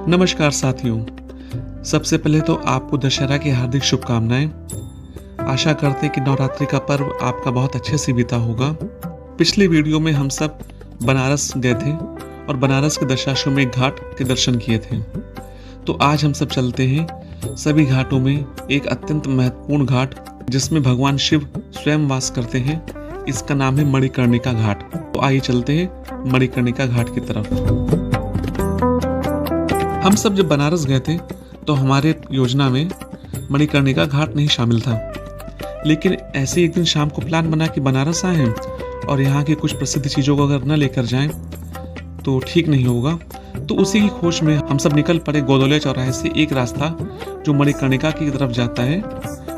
नमस्कार साथियों, सबसे पहले तो आपको दशहरा की हार्दिक शुभकामनाएं। आशा करते हैं कि नवरात्रि का पर्व आपका बहुत अच्छे से बीता होगा। पिछले वीडियो में हम सब बनारस गए थे और बनारस के दशाश्वमेध घाट के दर्शन किए थे। तो आज हम सब चलते हैं सभी घाटों में एक अत्यंत महत्वपूर्ण घाट जिसमें भगवान शिव स्वयं वास करते हैं। इसका नाम है मणिकर्णिका घाट। तो आइए चलते हैं मणिकर्णिका घाट की तरफ। हम सब जब बनारस गए थे तो हमारे योजना में मणिकर्णिका घाट नहीं शामिल था, लेकिन ऐसे एक दिन शाम को प्लान बना कि बनारस आए हैं और यहाँ की कुछ प्रसिद्ध चीज़ों को अगर न लेकर जाएं तो ठीक नहीं होगा। तो उसी की खोज में हम सब निकल पड़े। गोदोलिया चौराहे से एक रास्ता जो मणिकर्णिका की तरफ जाता है,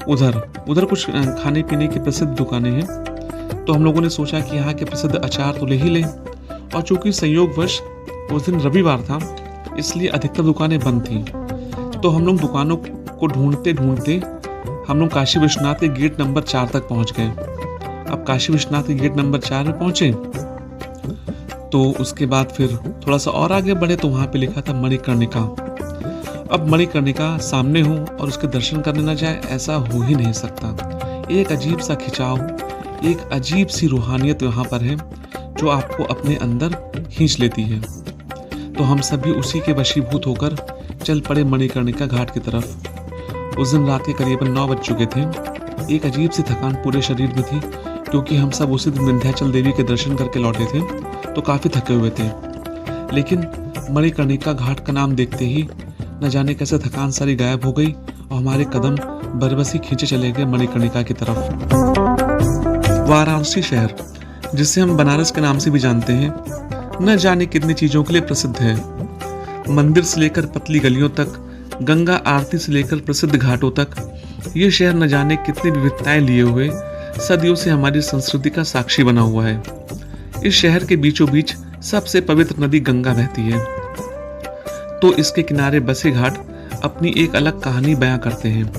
उधर कुछ खाने पीने की प्रसिद्ध दुकानें हैं। तो हम लोगों ने सोचा कि यहाँ के प्रसिद्ध अचार तो ले ही लें, और चूंकि संयोगवश उस दिन रविवार था इसलिए अधिकतर दुकानें बंद थी। तो हम लोग दुकानों को ढूंढते ढूंढते हम लोग काशी विश्वनाथ के गेट नंबर 4 तक पहुंच गए। अब काशी विश्वनाथ के गेट नंबर 4 में पहुंचे तो उसके बाद फिर थोड़ा सा और आगे बढ़े तो वहां पे लिखा था मणिकर्णिका। अब मणिकर्णिका सामने हो और उसके दर्शन करने ना जाए, ऐसा हो ही नहीं सकता। एक अजीब सा खिंचाव, एक अजीब सी रूहानियत यहाँ पर है जो आपको अपने अंदर खींच लेती है। तो हम सभी उसी के वशीभूत होकर चल पड़े मणिकर्णिका घाट की तरफ। उस दिन रात के करीबन 9 बज चुके थे। एक अजीब सी थकान पूरे शरीर में थी, क्योंकि हम सब उसी दिन विंध्याचल देवी के दर्शन करके लौटे थे तो काफी थके हुए थे। लेकिन मणिकर्णिका घाट का नाम देखते ही न जाने कैसे थकान सारी गायब हो गई और हमारे कदम बरबसी खींचे चले गए मणिकर्णिका की तरफ। वाराणसी शहर, जिसे हम बनारस के नाम से भी जानते हैं, न जाने कितनी चीजों के लिए प्रसिद्ध है। मंदिर से लेकर पतली गलियों तक, गंगा आरती से लेकर प्रसिद्ध घाटों तक, ये शहर न जाने कितनी विविधताएं लिए हुए सदियों से हमारी संस्कृति का साक्षी बना हुआ है। इस शहर के बीचों बीच सबसे पवित्र नदी गंगा बहती है, तो इसके किनारे बसे घाट अपनी एक अलग कहानी बयां करते हैं।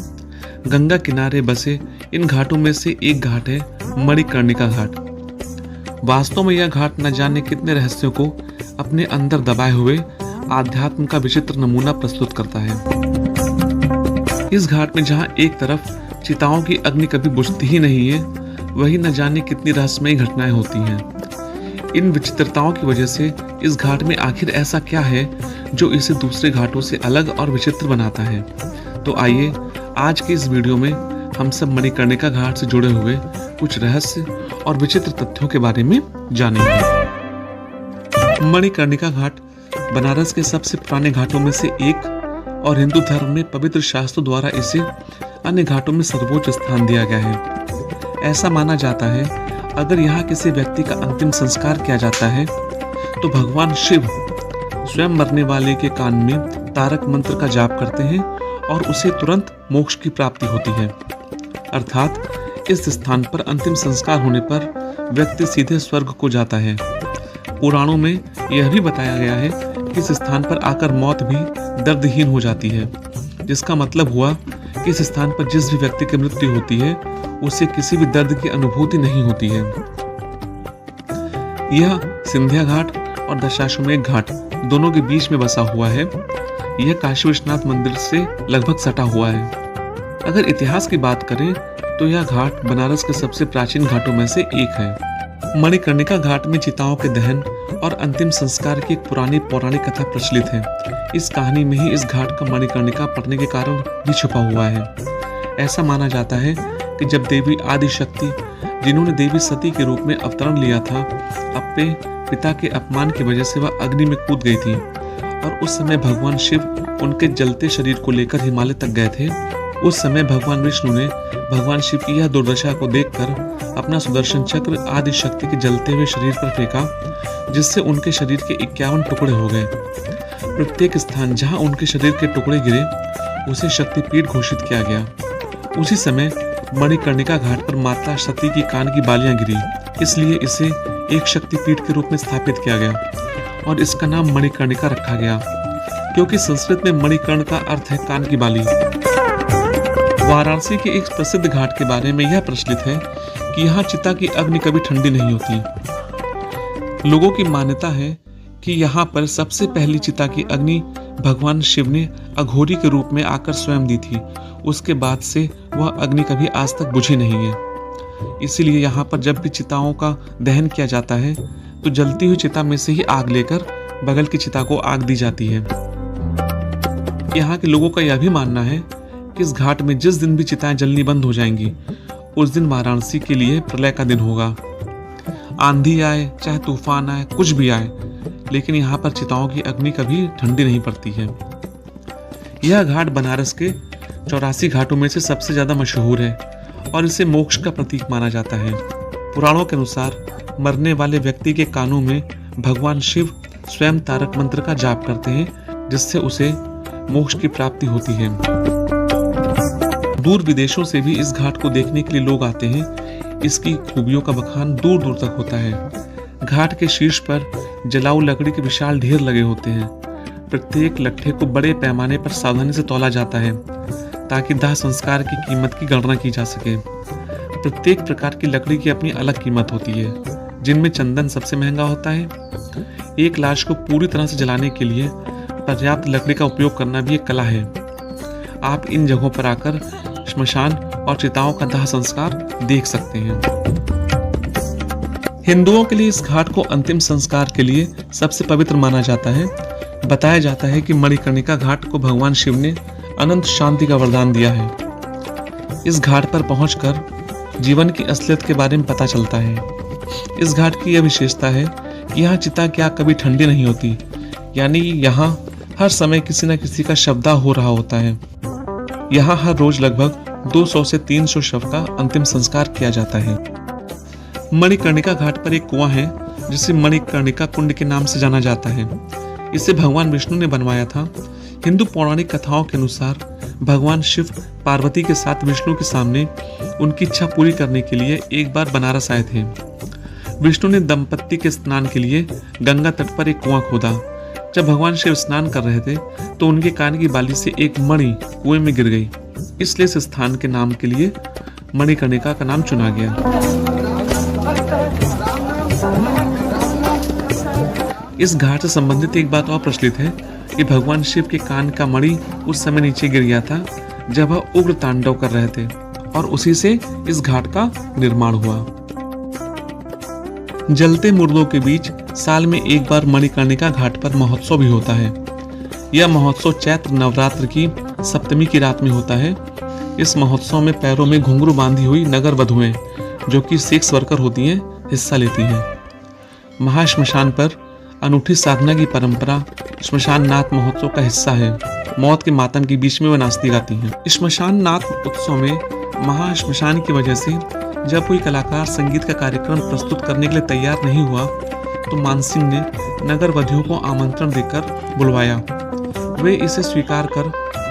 गंगा किनारे बसे इन घाटों में से एक घाट है मणिकर्णिका घाट। वास्तव में यह घाट न जाने कितने रहस्यों को अपने अंदर दबाए हुए आध्यात्म का विचित्र नमूना प्रस्तुत करता है। इस घाट में जहां एक तरफ चिताओं की अग्नि कभी बुझती ही नहीं है, वहीं न जाने कितनी रहस्यमयी घटनाएं होती हैं। इन विचित्रताओं की वजह से इस घाट में आखिर ऐसा क्या है जो इसे दूसरे घाटों से अलग और विचित्र बनाता है। तो आइए आज के इस वीडियो में हम सब मणिकर्णिका घाट से जुड़े हुए कुछ रहस्य और विचित्र तथ्यों के बारे में जानेंगे। मणिकर्णिका घाट बनारस के सबसे पुराने घाटों में से एक और हिंदू धर्म में पवित्र शास्त्रों द्वारा इसे अन्य घाटों में सर्वोच्च स्थान दिया गया है। ऐसा माना जाता है अगर यहाँ किसी व्यक्ति का अंतिम संस्कार किया जाता है तो भगवान शिव स्वयं मरने वाले के कान में तारक मंत्र का जाप करते हैं और उसे तुरंत मोक्ष की प्राप्ति होती है। अर्थात इस स्थान पर अंतिम संस्कार होने पर व्यक्ति सीधे स्वर्ग को जाता है। पुराणों में यह भी बताया गया है कि इस स्थान पर आकर मौत भी दर्दहीन हो जाती है, जिसका मतलब हुआ कि इस स्थान पर जिस भी व्यक्ति की मृत्यु होती है उसे किसी भी दर्द की अनुभूति नहीं होती है। यह सिंधिया घाट और दशाश्वमेध घाट दोनों के बीच में बसा हुआ है। यह काशी विश्वनाथ मंदिर से लगभग सटा हुआ है। अगर इतिहास की बात करें तो यह घाट बनारस के सबसे प्राचीन घाटों में से एक है। मणिकर्णिका घाट में चिताओं के दहन और अंतिम संस्कार की एक पुरानी पौराणिक कथा प्रचलित है। इस कहानी में ही इस घाट का मणिकर्णिका पड़ने के कारण भी छुपा हुआ है। ऐसा माना जाता है कि जब देवी आदिशक्ति, जिन्होंने देवी सती के रूप में अवतरण लिया था, अपने पिता के अपमान की वजह से वह अग्नि में कूद गई थी और उस समय भगवान शिव उनके जलते शरीर को लेकर हिमालय तक गए थे। उस समय भगवान विष्णु ने भगवान शिव की यह दुर्दशा को देखकर अपना सुदर्शन चक्र आदिशक्ति के जलते हुए शरीर पर फेंका, जिससे उनके शरीर के 51 टुकड़े हो गए। प्रत्येक स्थान जहां उनके शरीर के टुकड़े गिरे उसे शक्तिपीठ घोषित किया गया। उसी समय मणिकर्णिका घाट पर माता सती की कान की बालियां गिरी, इसलिए इसे एक शक्तिपीठ के रूप में स्थापित किया गया और इसका नाम मणिकर्णिका रखा गया, क्योंकि संस्कृत में मणिकर्ण का अर्थ है कान की बाली। वाराणसी के एक प्रसिद्ध घाट के बारे में यह प्रचलित है कि यहाँ चिता की अग्नि कभी ठंडी नहीं होती। लोगों की मान्यता है कि यहाँ पर सबसे पहली चिता की अग्नि भगवान शिव ने अघोरी के रूप में आकर स्वयं दी थी। उसके बाद से वह अग्नि कभी आज तक बुझी नहीं है। इसीलिए यहाँ पर जब भी चिताओं का दहन किया जाता है तो जलती हुई चिता में से ही आग लेकर बगल की चिता को आग दी जाती है। यहाँ के लोगों का यह भी मानना है कि इस घाट में जिस दिन भी चिताएं जलनी बंद हो जाएंगी उस दिन वाराणसी के लिए प्रलय का दिन होगा। आंधी आए, चाहे तूफान आए, कुछ भी आए, लेकिन यहाँ पर चिताओं की अग्नि कभी ठंडी नहीं पड़ती है। यह घाट बनारस के 84 घाटों में से सबसे ज्यादा मशहूर है और इसे मोक्ष का प्रतीक माना जाता है। पुराणों के अनुसार मरने वाले व्यक्ति के कानों में भगवान शिव स्वयं तारक मंत्र का जाप करते हैं, जिससे उसे मोक्ष की प्राप्ति होती है। दूर विदेशों से भी इस घाट को देखने के लिए लोग आते हैं। इसकी खूबियों का बखान दूर दूर तक होता है। घाट के शीर्ष पर जलाऊ लकड़ी के विशाल ढेर लगे होते हैं। प्रत्येक लट्ठे को बड़े पैमाने पर सावधानी से तौला जाता है ताकि दाह संस्कार की कीमत की गणना की जा सके। प्रत्येक प्रकार की लकड़ी की अपनी अलग कीमत होती है, जिनमें चंदन सबसे महंगा होता है। एक लाश को पूरी तरह से जलाने के लिए पर्याप्त लकड़ी का उपयोग करना भी एक कला है। आप इन जगहों पर आकर श्मशान और चिताओं का दाह संस्कार देख सकते हैं। हिंदुओं के लिए इस घाट को अंतिम संस्कार के लिए सबसे पवित्र माना जाता है। बताया जाता है कि मणिकर्णिका घाट को भगवान शिव ने अनंत शांति का वरदान दिया है। इस घाट पर पहुंचकर जीवन की असलियत के बारे में पता चलता है। इस घाट की यह विशेषता है कि यहाँ चिता की आग कभी ठंडी नहीं होती, यानी यहाँ हर समय किसी न किसी का शवदाह हो रहा होता है। यहाँ हर रोज लगभग 200 से 300 शव का अंतिम संस्कार किया जाता है। मणिकर्णिका घाट पर एक कुआं है जिसे मणिकर्णिका कुंड के नाम से जाना जाता है। इसे भगवान विष्णु ने बनवाया था। हिंदू पौराणिक कथाओं के अनुसार भगवान शिव पार्वती के साथ विष्णु के सामने उनकी इच्छा पूरी करने के लिए एक बार बनारस आए थे। विष्णु ने दंपत्ति के स्नान के लिए गंगा तट पर एक कुआं खोदा। जब भगवान शिव स्नान कर रहे थे तो उनके कान की बाली से एक मणि कुएं में गिर गई। इसलिए इस स्थान के नाम के लिए मणिकर्णिका का नाम चुना गया। इस घाट से संबंधित एक बात और प्रचलित है कि भगवान शिव के कान का मणि उस समय नीचे गिर गया था जब वह उग्र तांडव कर रहे थे और उसी से इस घाट का निर्माण हुआ। जलते मुर्दों के बीच साल में एक बार मणिकर्णिका घाट पर महोत्सव भी होता है। यह महोत्सव चैत्र नवरात्र की सप्तमी की रात में होता है। इस महोत्सव में पैरों में घुंघरू बांधी हुई नगर वधुएं, जो कि सेक्स वर्कर होती हैं, हिस्सा लेती हैं। महाश्मशान पर अनूठी साधना की परंपरा श्मशान नाथ महोत्सव का हिस्सा है। मौत के मातम के बीच में वह नाचती गाती हैं। श्मशान नाथ उत्सव में महाश्मशान की वजह से जब कोई कलाकार संगीत का कार्यक्रम प्रस्तुत करने के लिए तैयार नहीं हुआ तो मानसिंह ने नगर वधुओं को आमंत्रण देकर बुलवाया। वे इसे स्वीकार कर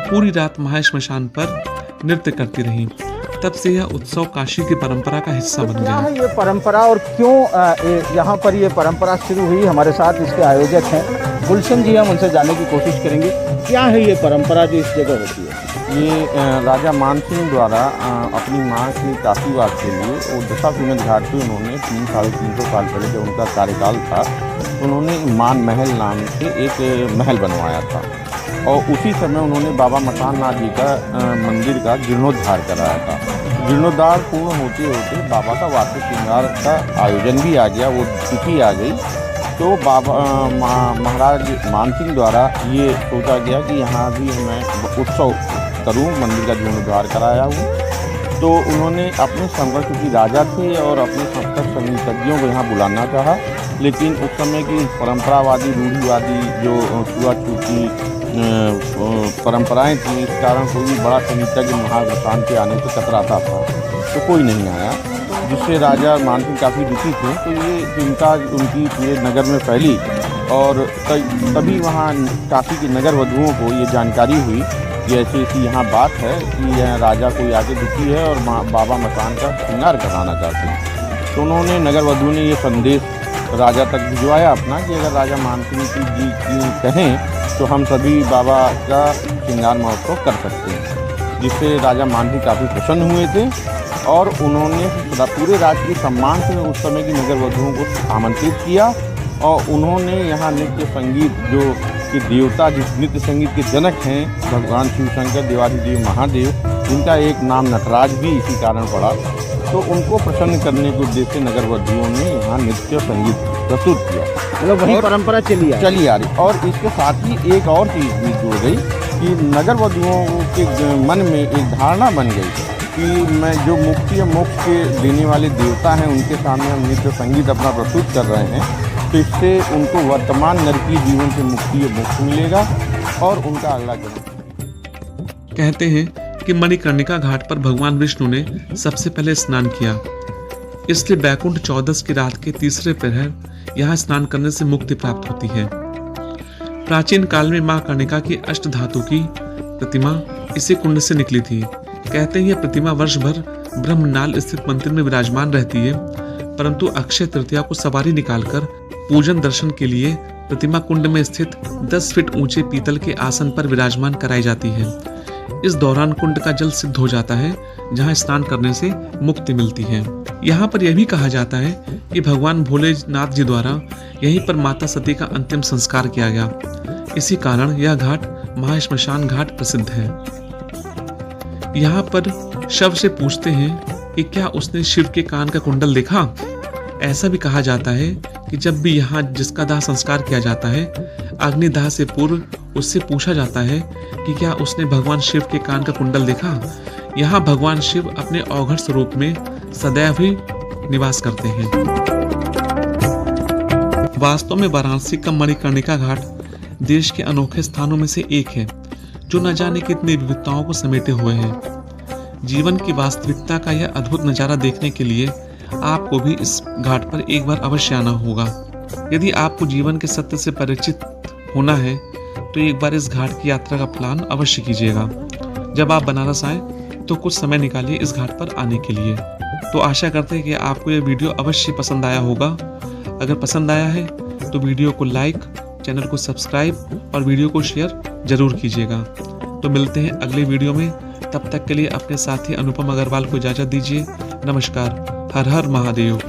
पूरी रात महाश्मशान पर नृत्य करती रहीं। तब से यह उत्सव काशी की परंपरा का हिस्सा बन गया। ये परंपरा और क्यों यहाँ पर ये परंपरा शुरू हुई, हमारे साथ इसके आयोजक हैं गुलशन जी, हम उनसे जानने की कोशिश करेंगे क्या है ये परंपरा जो इस जगह होती है। ये राजा मानसिंह द्वारा अपनी माँ की काशीवाद के लिए वो दशाश्वमेध घाट पे उन्होंने 300-350 साल पहले जब उनका कार्यकाल था तो उन्होंने मान महल नाम से एक महल बनवाया था और उसी समय उन्होंने बाबा मसान नाथ जी का मंदिर का जीर्णोद्धार कराया था। जीर्णोद्धार पूर्ण होते होते बाबा का वार्षिक श्रृंगार का आयोजन भी आ गया, वो तिथि आ गई। तो बाबा महाराज मानसिंह द्वारा ये सोचा गया कि यहाँ भी मैं उत्सव करूँ, मंदिर का जीर्णोद्धार कराया हूँ। तो उन्होंने अपने संघर्ष की राजा थे और अपने संस्कृत संगीतज्ञों को यहाँ बुलाना चाहा, लेकिन उस समय की परंपरावादी रूढ़िवादी जो छुआछूती परंपराएं थी, इस कारण कोई बड़ा संगीतज्ञ महाश्मशान के आने से कतराता था, तो कोई नहीं आया, जिससे राजा मानसिंह काफ़ी दुखी थे। तो ये चिंता उनकी पूरे नगर में फैली और तभी वहाँ काशी के नगर वधुओं को ये जानकारी हुई कि ऐसी ऐसी यहाँ बात है कि यह राजा कोई आगे दुखी है और बाबा मसान का श्रृंगार कराना चाहते हैं। तो उन्होंने नगर वधु ने ये संदेश राजा तक भिजवाया अपना कि अगर राजा मानसिंह जी कहें तो हम सभी बाबा का श्रृंगार महोत्सव कर सकते हैं, जिससे राजा मानसिंह काफ़ी प्रसन्न हुए थे और उन्होंने पूरे राजकीय सम्मान से उस समय की नगर वधुओं को आमंत्रित किया और उन्होंने यहाँ नृत्य संगीत जो के देवता, जिस नृत्य संगीत के जनक हैं भगवान शिव शंकर देवाधिदेव महादेव, जिनका एक नाम नटराज भी इसी कारण पड़ा, तो उनको प्रसन्न करने के उद्देश्य से नगरवासियों ने यहाँ नृत्य संगीत प्रस्तुत किया। मतलब वही परंपरा चली आ रही। और इसके साथ ही एक और चीज़ भी जुड़ गई कि नगरवासियों के मन में एक धारणा बन गई कि मैं जो मुक्ति या मोक्ष के देने वाले देवता हैं उनके सामने हम नृत्य संगीत अपना प्रस्तुत कर रहे हैं, तो इससे उनको वर्तमान नरकीय जीवन से मुक्ति या मोक्ष मिलेगा और उनका अगला जन्म। कहते हैं कि मणिकर्णिका घाट पर भगवान विष्णु ने सबसे पहले स्नान किया, इसलिए बैकुंठ चौदस की रात के तीसरे प्रहर यहाँ स्नान करने से मुक्ति प्राप्त होती है। प्राचीन काल में मां कर्णिका की अष्ट धातु की प्रतिमा इसी कुंड से निकली थी। कहते हैं यह प्रतिमा वर्ष भर ब्रह्मनाल स्थित मंदिर में विराजमान रहती है, परंतु अक्षय तृतीया को सवारी निकालकर पूजन दर्शन के लिए प्रतिमा कुंड में स्थित 10 फीट ऊंचे पीतल के आसन पर विराजमान कराई जाती है। इस दौरान कुंड का जल सिद्ध हो जाता है, जहां स्नान करने से मुक्ति मिलती है। यहाँ पर यह भी कहा जाता है कि भगवान भोलेनाथ जी द्वारा यहीं पर माता सती का अंतिम संस्कार किया गया। इसी कारण यह घाट महाश्मशान घाट प्रसिद्ध है। यहाँ पर शव से पूछते हैं कि क्या उसने शिव के कान का कुंडल देखा। ऐसा भी कहा जाता है कि जब भी यहाँ जिसका दाह संस्कार किया जाता है, अग्निदाह से पूर्व उससे पूछा जाता है कि क्या उसने भगवान शिव के कान का कुंडल देखा। यहाँ भगवान शिव अपने औघड़ स्वरूप में सदैव ही निवास करते हैं। वास्तव में वाराणसी का मणिकर्णिका घाट देश के अनोखे स्थानों में से एक है, जो न जाने कितनी विविधताओं को समेटे हुए है। जीवन की वास्तविकता का यह अद्भुत नजारा देखने के लिए आपको भी इस घाट पर एक बार अवश्य आना होगा। यदि आपको जीवन के सत्य से परिचित होना है तो एक बार इस घाट की यात्रा का प्लान अवश्य कीजिएगा। जब आप बनारस आए तो कुछ समय निकालिए इस घाट पर आने के लिए। तो आशा करते हैं कि आपको यह वीडियो अवश्य पसंद आया होगा। अगर पसंद आया है तो वीडियो को लाइक, चैनल को सब्सक्राइब और वीडियो को शेयर जरूर कीजिएगा। तो मिलते हैं अगले वीडियो में, तब तक के लिए अपने साथी अनुपम अग्रवाल को इजाजत दीजिए। नमस्कार। हर हर महादेव।